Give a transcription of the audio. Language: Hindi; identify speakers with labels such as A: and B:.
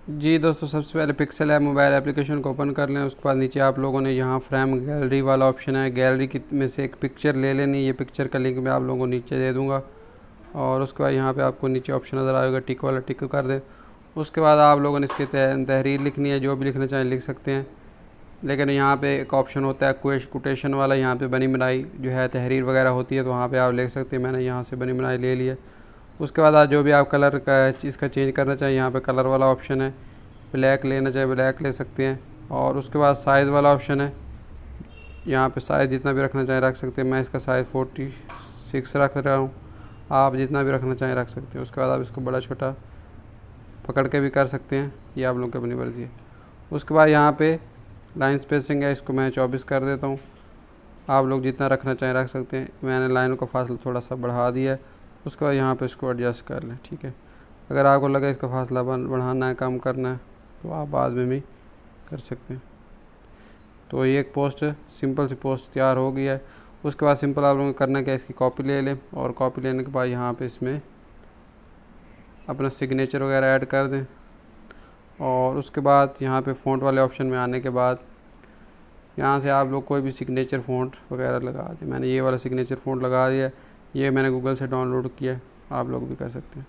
A: जी दोस्तों, सबसे पहले पिक्सल ऐप मोबाइल एप्लीकेशन को ओपन कर लें। उसके बाद नीचे आप लोगों ने यहाँ फ्रेम गैलरी वाला ऑप्शन है, गैलरी में से एक पिक्चर ले लेनी। ये पिक्चर का लिंक मैं आप लोगों को नीचे दे दूँगा। और उसके बाद यहाँ पे आपको नीचे ऑप्शन नज़र आएगा टिक वाला, टिक कर दें। उसके बाद आप लोगों ने इसकी तहरीर लिखनी है, जो भी लिखना चाहें लिख सकते हैं। लेकिन यहाँ पे एक ऑप्शन होता है कोटेशन वाला, यहाँ पे बनी बनाई जो है तहरीर वगैरह होती है, तो वहाँ पे आप लिख सकते हैं। मैंने यहाँ से बनी बनाई ले लिया। उसके बाद जो भी आप कलर का इसका चेंज करना चाहिए, यहाँ पे कलर वाला ऑप्शन है। ब्लैक लेना चाहे ब्लैक ले सकते हैं। और उसके बाद साइज़ वाला ऑप्शन है, यहाँ पे साइज़ जितना भी रखना चाहें रख सकते हैं। मैं इसका साइज़ 46 रख रहा हूँ, आप जितना भी रखना चाहें रख सकते हैं। उसके बाद आप इसको बड़ा छोटा पकड़ के भी कर सकते हैं, ये आप लोग की अपनी मर्ज़ी है। उसके बाद यहाँ पे लाइन स्पेसिंग है, इसको मैं 24 कर देता हूँ। आप लोग जितना रखना चाहें रख सकते हैं। मैंने लाइन का फासला थोड़ा सा बढ़ा दिया है। उसके बाद यहाँ पे इसको एडजस्ट कर लें, ठीक है। अगर आपको लगे इसका फासला बढ़ाना है, कम करना है, तो आप बाद में भी कर सकते हैं। तो ये एक पोस्ट सिंपल सी पोस्ट तैयार हो गई है। उसके बाद सिंपल आप लोगों को करना क्या है, इसकी कॉपी ले लें और कॉपी लेने के बाद यहाँ पे इसमें अपना सिग्नेचर वगैरह ऐड कर दें। और उसके बाद यहाँ पे फ़ॉन्ट वाले ऑप्शन में आने के बाद यहाँ से आप लोग कोई भी सिग्नेचर फ़ॉन्ट वगैरह लगा दें। मैंने ये वाला सिग्नेचर फ़ॉन्ट लगा दिया, ये मैंने गूगल से डाउनलोड किया है, आप लोग भी कर सकते हैं।